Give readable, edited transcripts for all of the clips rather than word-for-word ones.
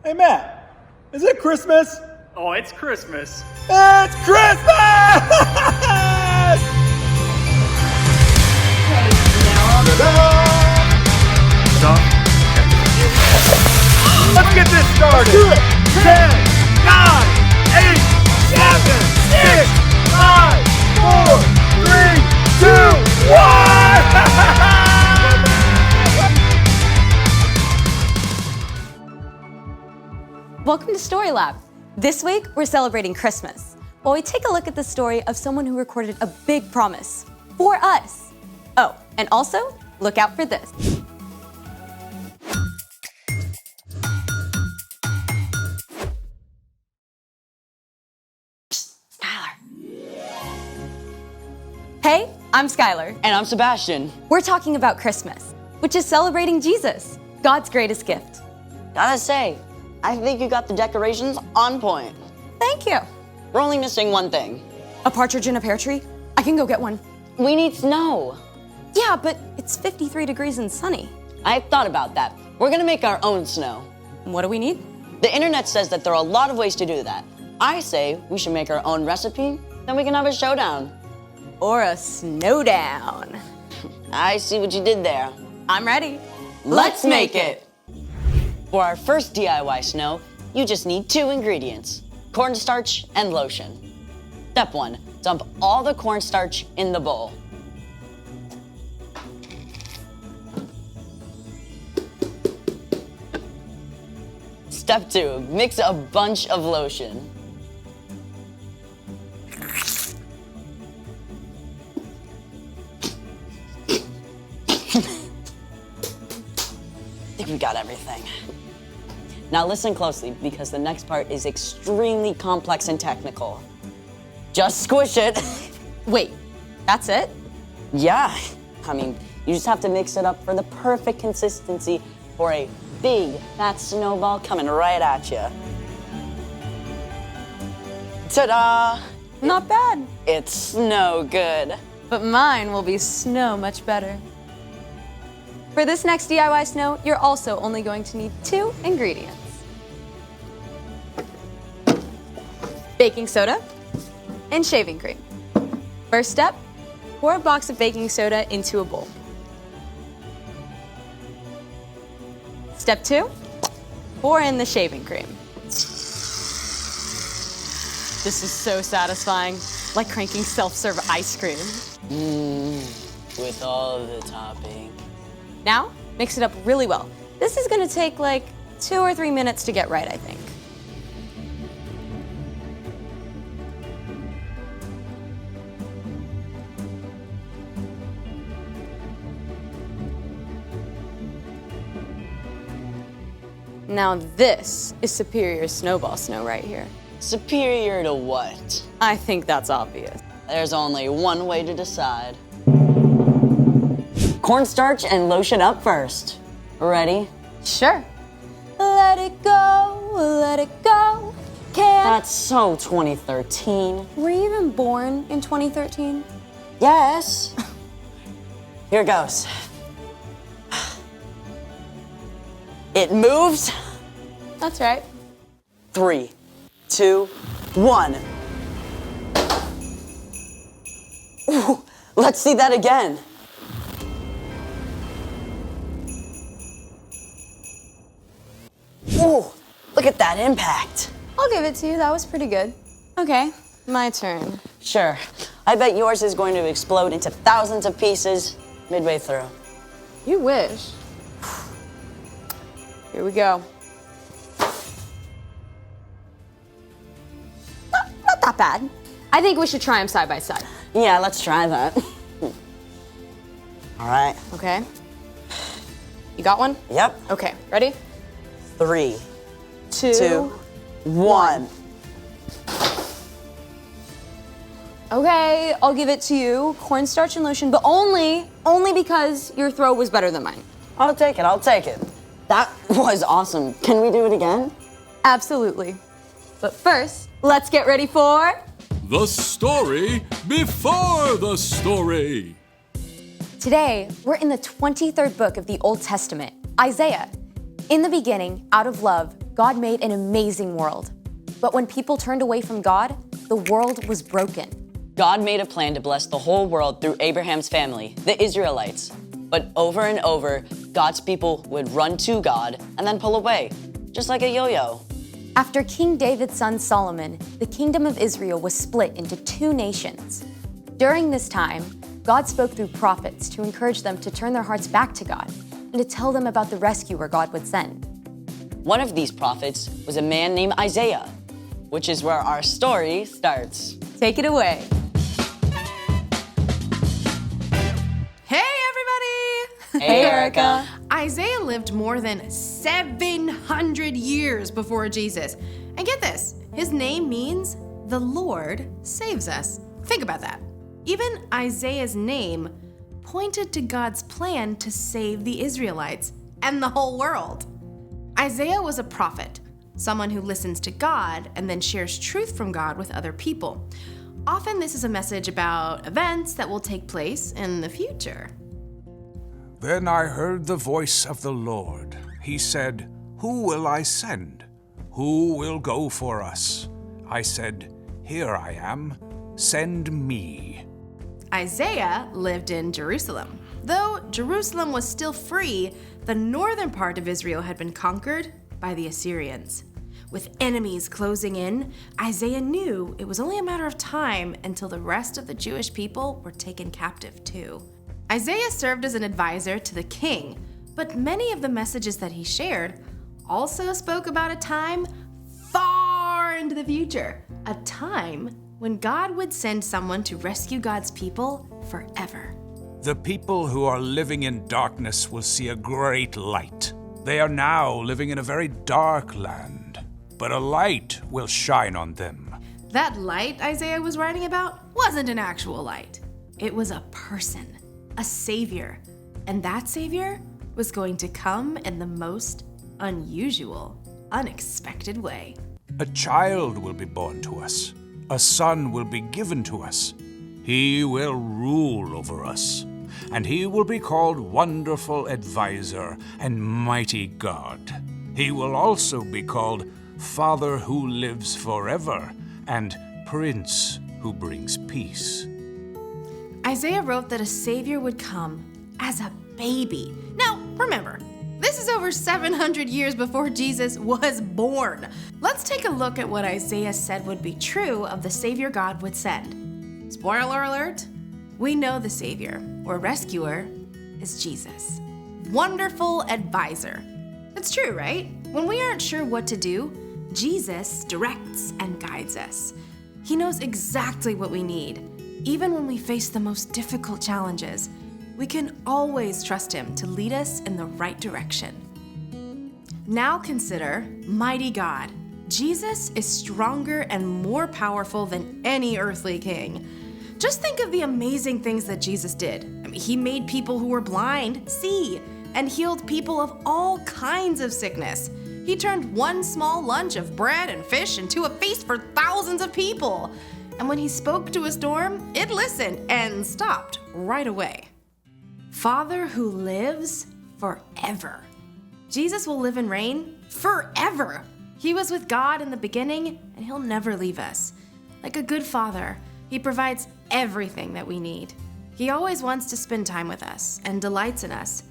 Hey, Matt, is it Christmas? Oh, it's Christmas. It's Christmas! Let's get this started. 10, 9, 8, 7, 6, 5, 4, 3, 2, 1! Welcome to Story Lab. This week, we're celebrating Christmas, while we take a look at the story of someone who recorded a big promise for us. Oh, and also, look out for this. Skylar. Hey, I'm Skylar. And I'm Sebastian. We're talking about Christmas, which is celebrating Jesus, God's greatest gift. Gotta say, I think you got the decorations on point. Thank you. We're only missing one thing. A partridge in a pear tree? I can go get one. We need snow. Yeah, but it's 53 degrees and sunny. I thought about that. We're gonna make our own snow. What do we need? The internet says that there are a lot of ways to do that. I say we should make our own recipe, then we can have a showdown. Or a snowdown. I see what you did there. I'm ready. Let's make it! For our first DIY snow, you just need 2 ingredients, cornstarch and lotion. Step 1, dump all the cornstarch in the bowl. Step 2, mix a bunch of lotion. I think we got everything. Now listen closely, because the next part is extremely complex and technical. Just squish it. Wait, that's it? Yeah, I mean, you just have to mix it up for the perfect consistency for a big, fat snowball coming right at you. Ta-da! Not bad. It's snow good. But mine will be snow much better. For this next DIY snow, you're also only going to need 2 ingredients. Baking soda and shaving cream. First step, pour a box of baking soda into a bowl. Step 2, pour in the shaving cream. This is so satisfying, like cranking self-serve ice cream. With all of the topping. Now, mix it up really well. This is gonna take like 2 or 3 minutes to get right, I think. Now this is superior snowball snow right here. Superior to what? I think that's obvious. There's only one way to decide. Cornstarch and lotion up first. Ready? Sure. Let it go, let it go. Can't. That's so 2013. Were you even born in 2013? Yes. Here goes. It moves. That's right. 3, 2, 1. Ooh, let's see that again. Ooh, look at that impact. I'll give it to you. That was pretty good. Okay, my turn. Sure. I bet yours is going to explode into thousands of pieces midway through. You wish. Here we go. Not that bad. I think we should try them side by side. Yeah, let's try that. All right. Okay. You got one? Yep. Okay, ready? 3, 2, 2, 1. Okay, I'll give it to you. Cornstarch and lotion, but only because your throw was better than mine. I'll take it, I'll take it. That was awesome. Can we do it again? Absolutely. But first, let's get ready for... The story before the story. Today, we're in the 23rd book of the Old Testament, Isaiah. In the beginning, out of love, God made an amazing world. But when people turned away from God, the world was broken. God made a plan to bless the whole world through Abraham's family, the Israelites. But over and over, God's people would run to God and then pull away, just like a yo-yo. After King David's son Solomon, the kingdom of Israel was split into 2 nations. During this time, God spoke through prophets to encourage them to turn their hearts back to God and to tell them about the rescuer God would send. One of these prophets was a man named Isaiah, which is where our story starts. Take it away. Hey, everybody! Hey, Erica. Isaiah lived more than 700 years before Jesus. And get this, his name means the Lord saves us. Think about that. Even Isaiah's name pointed to God's plan to save the Israelites and the whole world. Isaiah was a prophet, someone who listens to God and then shares truth from God with other people. Often this is a message about events that will take place in the future. Then I heard the voice of the Lord. He said, "Who will I send? Who will go for us?" I said, "Here I am. Send me." Isaiah lived in Jerusalem. Though Jerusalem was still free, the northern part of Israel had been conquered by the Assyrians. With enemies closing in, Isaiah knew it was only a matter of time until the rest of the Jewish people were taken captive too. Isaiah served as an advisor to the king, but many of the messages that he shared also spoke about a time far into the future, a time when God would send someone to rescue God's people forever. The people who are living in darkness will see a great light. They are now living in a very dark land, but a light will shine on them. That light Isaiah was writing about wasn't an actual light. It was a person, a savior. And that savior was going to come in the most unusual, unexpected way. A child will be born to us. A son will be given to us. He will rule over us. And he will be called Wonderful Advisor and Mighty God. He will also be called Father who lives forever and Prince who brings peace. Isaiah wrote that a savior would come as a baby. Now, remember, this is over 700 years before Jesus was born. Let's take a look at what Isaiah said would be true of the savior God would send. Spoiler alert, we know the savior or rescuer is Jesus. Wonderful advisor. It's true, right? When we aren't sure what to do, Jesus directs and guides us. He knows exactly what we need. Even when we face the most difficult challenges, we can always trust him to lead us in the right direction. Now consider Mighty God. Jesus is stronger and more powerful than any earthly king. Just think of the amazing things that Jesus did. He made people who were blind see and healed people of all kinds of sickness. He turned one small lunch of bread and fish into a feast for thousands of people. And when he spoke to a storm, it listened and stopped right away. Father who lives forever. Jesus will live and reign forever. He was with God in the beginning, and he'll never leave us. Like a good father, he provides everything that we need. He always wants to spend time with us and delights in us,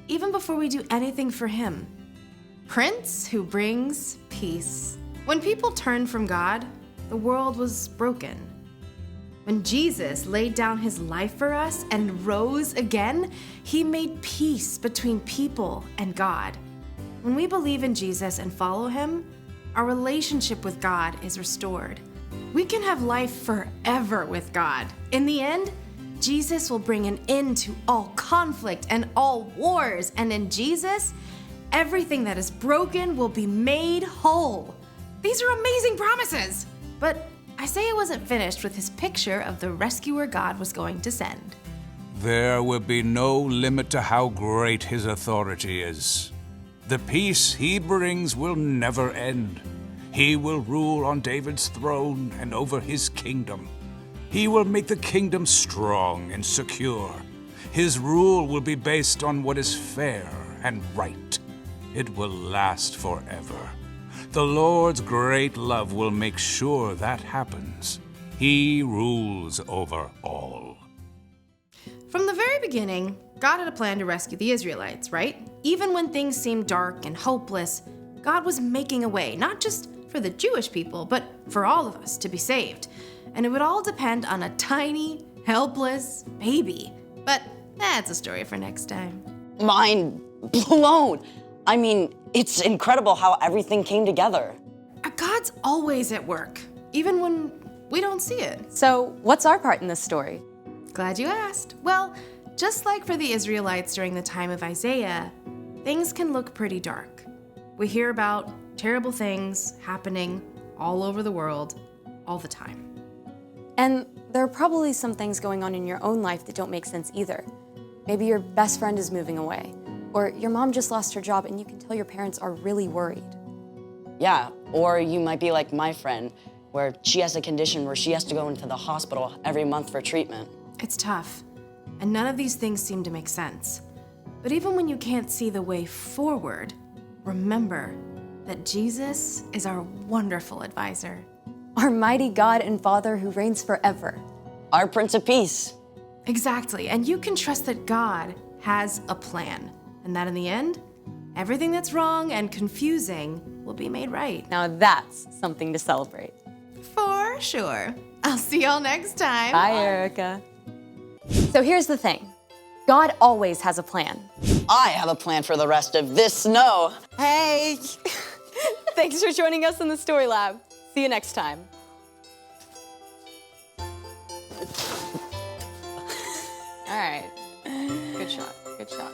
even before we do anything for him. Prince who brings peace. When people turned from God, the world was broken. When Jesus laid down his life for us and rose again, he made peace between people and God. When we believe in Jesus and follow him, our relationship with God is restored. We can have life forever with God. In the end, Jesus will bring an end to all conflict and all wars, and in Jesus, everything that is broken will be made whole. These are amazing promises, but Isaiah wasn't finished with his picture of the rescuer God was going to send. There will be no limit to how great his authority is. The peace he brings will never end. He will rule on David's throne and over his kingdom. He will make the kingdom strong and secure. His rule will be based on what is fair and right. It will last forever. The Lord's great love will make sure that happens. He rules over all. From the very beginning, God had a plan to rescue the Israelites, right? Even when things seemed dark and hopeless, God was making a way, not just for the Jewish people, but for all of us to be saved. And it would all depend on a tiny, helpless baby. But that's a story for next time. Mind blown. I mean, it's incredible how everything came together. God's always at work, even when we don't see it. So, what's our part in this story? Glad you asked. Well, just like for the Israelites during the time of Isaiah, things can look pretty dark. We hear about terrible things happening all over the world, all the time. And there are probably some things going on in your own life that don't make sense either. Maybe your best friend is moving away, or your mom just lost her job and you can tell your parents are really worried. Yeah, or you might be like my friend, where she has a condition where she has to go into the hospital every month for treatment. It's tough, and none of these things seem to make sense. But even when you can't see the way forward, remember that Jesus is our wonderful advisor. Our mighty God and Father who reigns forever. Our Prince of Peace. Exactly, and you can trust that God has a plan, and that in the end, everything that's wrong and confusing will be made right. Now that's something to celebrate. For sure. I'll see y'all next time. Bye, Erica. So here's the thing. God always has a plan. I have a plan for the rest of this snow. Hey! Thanks for joining us in the Story Lab. See you next time. All right. Good shot. Good shot.